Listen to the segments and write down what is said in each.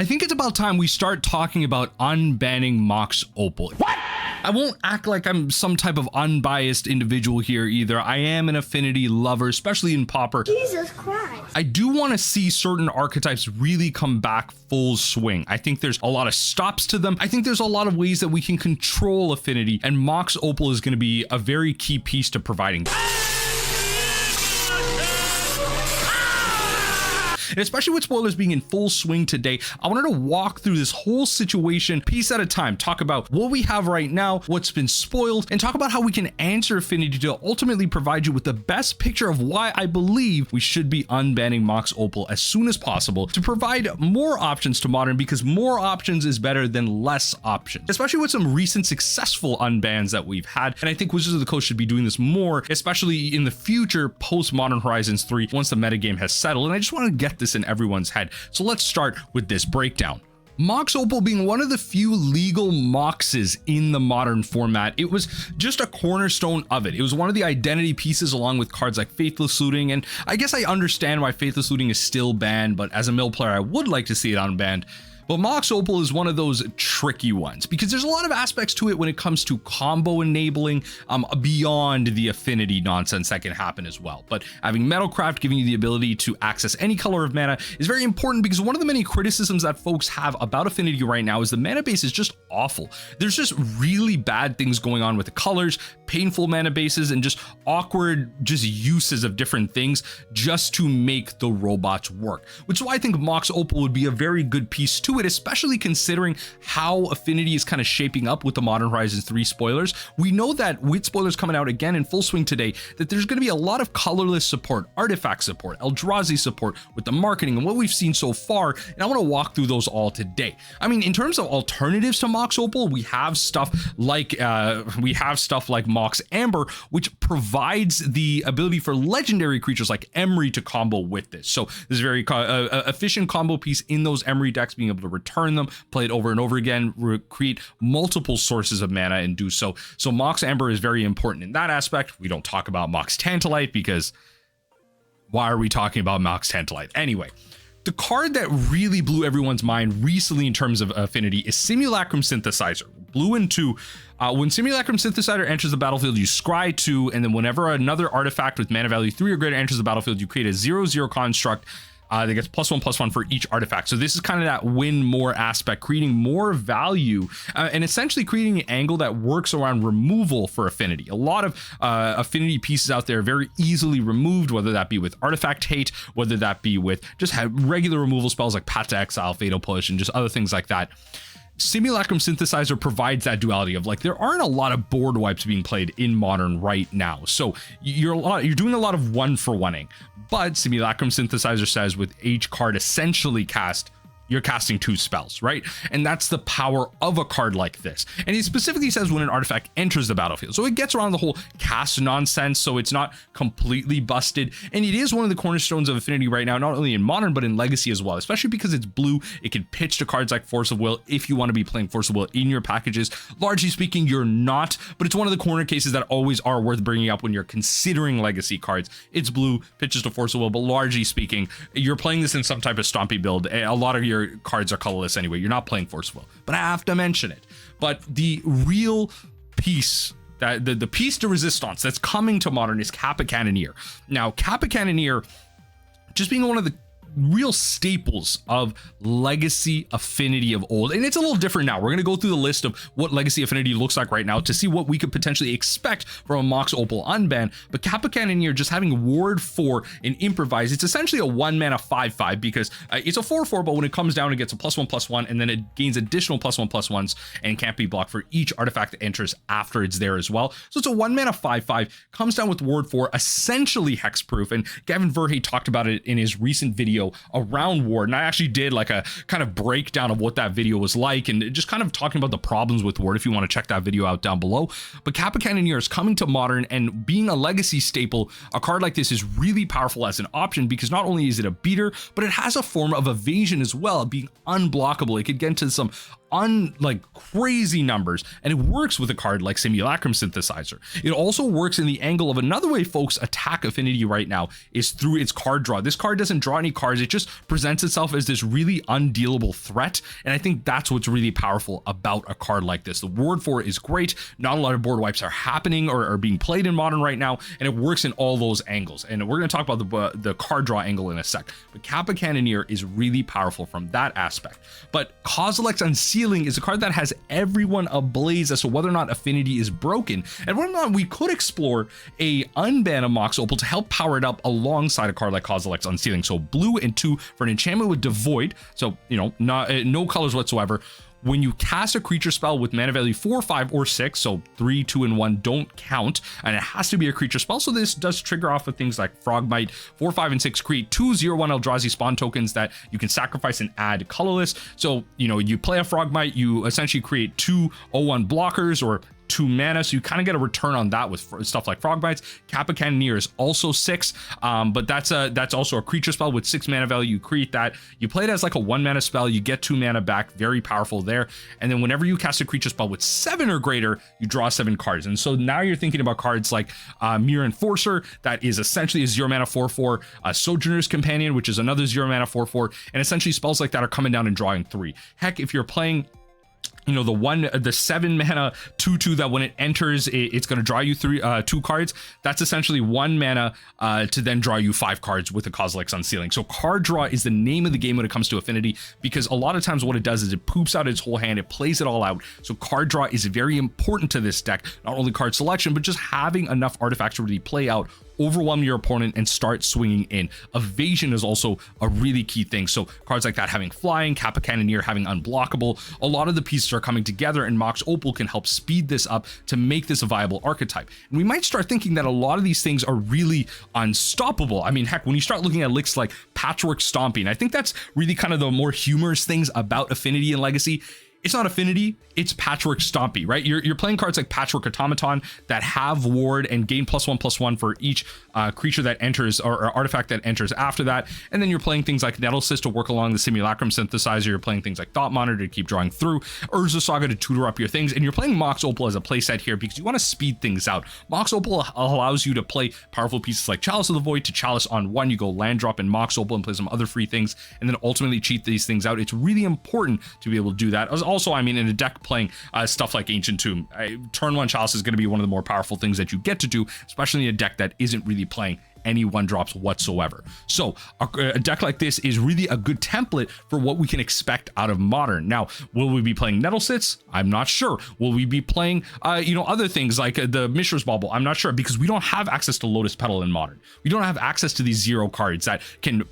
I think it's about time we start talking about unbanning Mox Opal. What? I won't act like I'm some type of unbiased individual here either. I am an affinity lover, especially in Pauper. Jesus Christ. I do want to see certain archetypes really come back full swing. I think there's a lot of stops to them. I think there's a lot of ways that we can control affinity, and Mox Opal is going to be a very key piece to providing that. And especially with spoilers being in full swing today, I wanted to walk through this whole situation piece at a time, talk about what we have right now, what's been spoiled, and talk about how we can answer affinity to ultimately provide you with the best picture of why I believe we should be unbanning Mox Opal as soon as possible to provide more options to Modern, because more options is better than less options, especially with some recent successful unbans that we've had. And I think Wizards of the Coast should be doing this more, especially in the future post Modern Horizons 3 once the metagame has settled. And I just want to get this in everyone's head. So let's start with this breakdown. Mox Opal being one of the few legal moxes in the Modern format, it was just a cornerstone of it. It was one of the identity pieces along with cards like Faithless Looting, and I guess I understand why Faithless Looting is still banned, but as a mill player I would like to see it unbanned. But Mox Opal is one of those tricky ones because there's a lot of aspects to it when it comes to combo enabling beyond the affinity nonsense that can happen as well. But having Metalcraft giving you the ability to access any color of mana is very important, because one of the many criticisms that folks have about affinity right now is the mana base is just awful. There's just really bad things going on with the colors, painful mana bases, and just awkward uses of different things just to make the robots work, which is why I think Mox Opal would be a very good piece to it, especially considering how affinity is kind of shaping up with the Modern Horizons 3 spoilers. We know that with spoilers coming out again in full swing today, that there's going to be a lot of colorless support, artifact support, Eldrazi support with the marketing and what we've seen so far, and I want to walk through those all today. I mean, in terms of alternatives to Mox Opal, we have stuff like Mox Amber, which provides the ability for legendary creatures like Emery to combo with this. So this is very efficient combo piece in those Emery decks, being able to return them, play it over and over again, create multiple sources of mana and do so. So Mox Amber is very important in that aspect. We don't talk about Mox Tantalite because why are we talking about Mox Tantalite? Anyway, the card that really blew everyone's mind recently in terms of affinity is Simulacrum Synthesizer. Blue and 2. When Simulacrum Synthesizer enters the battlefield, you scry 2, and then whenever another artifact with mana value 3 or greater enters the battlefield, you create a 0/0 construct that gets +1/+1 for each artifact. So this is kind of that win more aspect, creating more value and essentially creating an angle that works around removal for affinity. A lot of affinity pieces out there very easily removed, whether that be with artifact hate, whether that be with just regular removal spells like Path to Exile, Fatal Push, and just other things like that. Simulacrum Synthesizer provides that duality of like, there aren't a lot of board wipes being played in Modern right now. So you're doing a lot of one-for-oneing, but Simulacrum Synthesizer says with each card essentially cast, you're casting 2 spells, right? And that's the power of a card like this. And he specifically says when an artifact enters the battlefield. So it gets around the whole cast nonsense, so it's not completely busted. And it is one of the cornerstones of affinity right now, not only in Modern, but in Legacy as well, especially because it's blue. It can pitch to cards like Force of Will if you want to be playing Force of Will in your packages. Largely speaking, you're not, but it's one of the corner cases that always are worth bringing up when you're considering Legacy cards. It's blue, pitches to Force of Will, but largely speaking, you're playing this in some type of stompy build. A lot of your cards are colorless anyway. You're not playing Force of Will, but I have to mention it. But the real piece, that the piece de resistance that's coming to Modern is Kappa Cannoneer. Now, Kappa Cannoneer just being one of the real staples of Legacy affinity of old, and it's a little different now. We're going to go through the list of what Legacy affinity looks like right now to see what we could potentially expect from a Mox Opal unban. But Kappa Cannoneer, just having Ward 4 and Improvise, it's essentially a 1-mana 5/5 because it's a 4/4, but when it comes down, it gets a +1/+1, and then it gains additional +1/+1s and can't be blocked for each artifact that enters after it's there as well. So it's a 1-mana 5/5, comes down with Ward 4, essentially hexproof, and Gavin Verhey talked about it in his recent video around Ward, and I actually did like a kind of breakdown of what that video was like and just kind of talking about the problems with Ward if you want to check that video out down below. But Kappa Cannoneer is coming to Modern, and being a Legacy staple, a card like this is really powerful as an option because not only is it a beater, but it has a form of evasion as well, being unblockable. It could get into some like crazy numbers, and it works with a card like Simulacrum Synthesizer. It also works in the angle of another way folks attack Affinity right now is through its card draw. This card doesn't draw any cards, it just presents itself as this really undealable threat, and I think that's what's really powerful about a card like this. The word for it is great, not a lot of board wipes are happening or are being played in Modern right now, and it works in all those angles, and we're going to talk about the card draw angle in a sec. But Kappa Cannoneer is really powerful from that aspect. But Kozilek's Unsealing is a card that has everyone ablaze as to whether or not Affinity is broken, and whether or not we could explore a unban of Mox Opal to help power it up alongside a card like Kozilek's Unsealing. So blue and 2 for an enchantment with Devoid, so no colors whatsoever. When you cast a creature spell with mana value 4, 5, or 6, so 3, 2, and 1 don't count, and it has to be a creature spell, so this does trigger off with things like Frogmite. 4, 5, and 6 create 2 0/1 Eldrazi spawn tokens that you can sacrifice and add colorless. So, you play a Frogmite, you essentially create 2 0/1 blockers, or 2 mana, so you kind of get a return on that with stuff like Frogmites. Kappa Cannoneer is also 6, but that's also a creature spell with 6 mana value. You create that, you play it as like a 1 mana spell, you get 2 mana back, very powerful there. And then whenever you cast a creature spell with 7 or greater, you draw 7 cards. And so now you're thinking about cards like Mirror Enforcer, that is essentially a 0 mana 4/4, Sojourner's Companion, which is another 0 mana 4/4, and essentially spells like that are coming down and drawing 3. Heck, if you're playing the 7 mana 2/2 that when it enters it's going to draw you 2 cards, that's essentially 1 mana to then draw you 5 cards with a Kozilek's Unsealing. So card draw is the name of the game when it comes to Affinity, because a lot of times what it does is it poops out its whole hand, it plays it all out. So card draw is very important to this deck, not only card selection, but just having enough artifacts to really play out, overwhelm your opponent, and start swinging in. Evasion is also a really key thing. So cards like that having flying, Kappa Cannoneer having unblockable, a lot of the pieces are coming together, and Mox Opal can help speed this up to make this a viable archetype. And we might start thinking that a lot of these things are really unstoppable. I mean, heck, when you start looking at licks like Patchwork Stomping, I think that's really kind of the more humorous things about Affinity and Legacy. It's not Affinity, it's Patchwork Stompy, right? You're playing cards like Patchwork Automaton that have ward and gain +1/+1 for each creature that enters, or artifact that enters after that. And then you're playing things like Nettlecyst to work along the Simulacrum Synthesizer. You're playing things like Thought Monitor to keep drawing through, Urza Saga to tutor up your things. And you're playing Mox Opal as a playset here because you want to speed things out. Mox Opal allows you to play powerful pieces like Chalice of the Void to Chalice on 1. You go land drop in Mox Opal and play some other free things, and then ultimately cheat these things out. It's really important to be able to do that. Also, I mean, in a deck playing stuff like Ancient Tomb, turn 1 Chalice is going to be one of the more powerful things that you get to do, especially in a deck that isn't really playing any 1-drops whatsoever. So a deck like this is really a good template for what we can expect out of Modern. Now, will we be playing Nettlecysts? I'm not sure. Will we be playing other things like the Mishra's Bauble? I'm not sure, because we don't have access to Lotus Petal in Modern. We don't have access to these 0 cards that can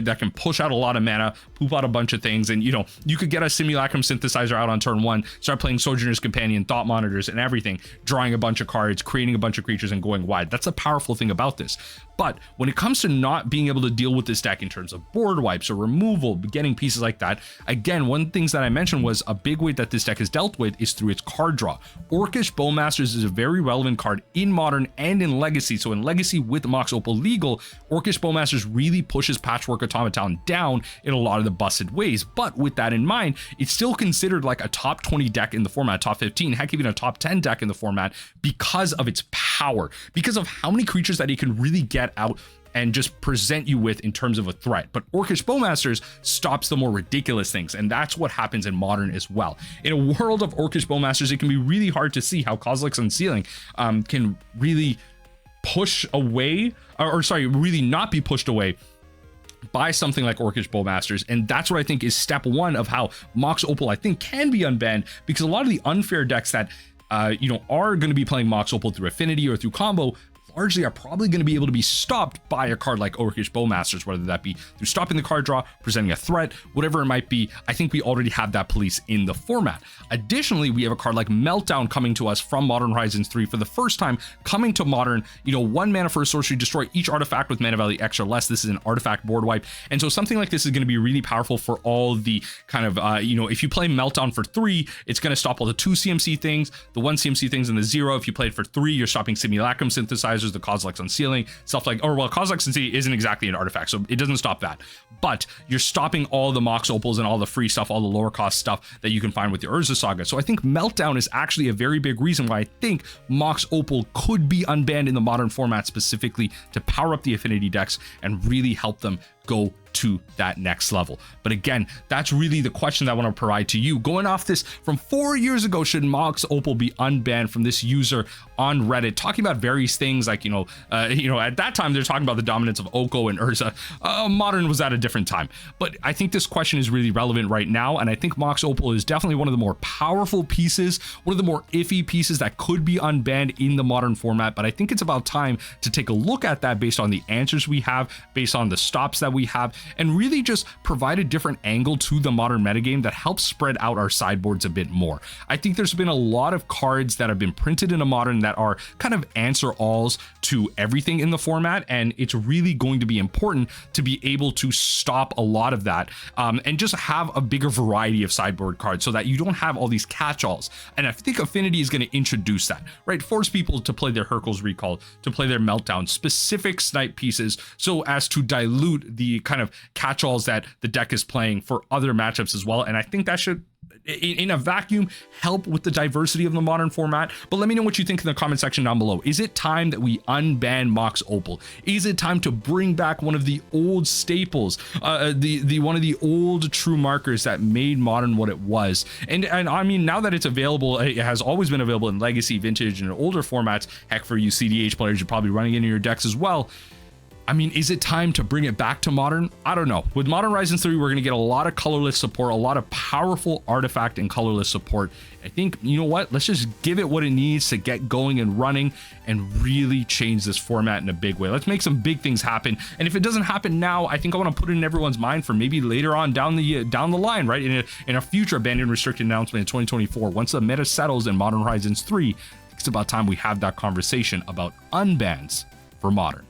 that can push out a lot of mana, poop out a bunch of things, and you could get a Simulacrum Synthesizer out on turn 1, start playing Sojourner's Companion, Thought Monitors, and everything, drawing a bunch of cards, creating a bunch of creatures, and going wide. That's a powerful thing about this. But when it comes to not being able to deal with this deck in terms of board wipes or removal, getting pieces like that, again, one of the things that I mentioned was a big way that this deck is dealt with is through its card draw. Orcish Bowmasters is a very relevant card in Modern and in Legacy. So in Legacy with Mox Opal legal, Orcish Bowmasters really pushes Patchwork Automaton down in a lot of the busted ways. But with that in mind, it's still considered like a top 20 deck in the format, top 15, heck, even a top 10 deck in the format, because of its power, because of how many creatures that it can really get out and just present you with in terms of a threat. But Orcish Bowmasters stops the more ridiculous things, and that's what happens in Modern as well. In a world of Orcish Bowmasters, it can be really hard to see how Kozilek's Unsealing can really push away, really not be pushed away by something like Orcish Bowmasters. And that's what I think is step 1 of how Mox Opal, I think, can be unbanned, because a lot of the unfair decks that are going to be playing Mox Opal through Affinity or through combo largely are probably going to be able to be stopped by a card like Orcish Bowmasters, whether that be through stopping the card draw, presenting a threat, whatever it might be. I think we already have that police in the format. Additionally, we have a card like Meltdown coming to us from Modern Horizons 3 for the first time, coming to Modern. 1 mana for a sorcery, destroy each artifact with mana value X or less. This is an artifact board wipe, and so something like this is going to be really powerful for all the kind of if you play Meltdown for 3, it's going to stop all the 2 CMC things, the 1 CMC things, and the 0. If you play it for 3, you're stopping Simulacrum Synthesizer, there's the Kozilek's Unsealing, stuff like, or well, Kozilek's Unsealing isn't exactly an artifact, so it doesn't stop that. But you're stopping all the Mox Opals and all the free stuff, all the lower cost stuff that you can find with the Urza Saga. So I think Meltdown is actually a very big reason why I think Mox Opal could be unbanned in the modern format, specifically to power up the affinity decks and really help them go to that next level. But again, that's really the question that I want to provide to you. Going off this from 4 years ago, should Mox Opal be unbanned, from this user on Reddit, talking about various things like, at that time they're talking about the dominance of Oko and Urza. Modern was at a different time. But I think this question is really relevant right now, and I think Mox Opal is definitely one of the more powerful pieces, one of the more iffy pieces that could be unbanned in the modern format. But I think it's about time to take a look at that based on the answers we have, based on the stops that we have, and really just provide a different angle to the modern metagame that helps spread out our sideboards a bit more. I think there's been a lot of cards that have been printed in a modern that are kind of answer alls to everything in the format, and it's really going to be important to be able to stop a lot of that, and just have a bigger variety of sideboard cards so that you don't have all these catch-alls. And I think Affinity is going to introduce that, right? Force people to play their Hurkyl's Recall, to play their Meltdown, specific snipe pieces, so as to dilute the kind of catch-alls that the deck is playing for other matchups as well. And I think that should, in a vacuum, help with the diversity of the modern format. But let me know what you think in the comment section down below. Is it time that we unban Mox Opal? Is it time to bring back one of the old staples, one of the old true markers that made modern what it was? And I mean, now that it's available, it has always been available in Legacy, Vintage, and older formats. Heck, for you CDH players, you're probably running it in your decks as well. I mean, is it time to bring it back to modern? I don't know. With Modern Horizons 3, we're going to get a lot of colorless support, a lot of powerful artifact and colorless support. I think, you know what? Let's just give it what it needs to get going and running and really change this format in a big way. Let's make some big things happen. And if it doesn't happen now, I think I want to put it in everyone's mind for maybe later on down the line, right? In a future abandoned restricted announcement in 2024, once the meta settles in Modern Horizons 3, it's about time we have that conversation about unbans for modern.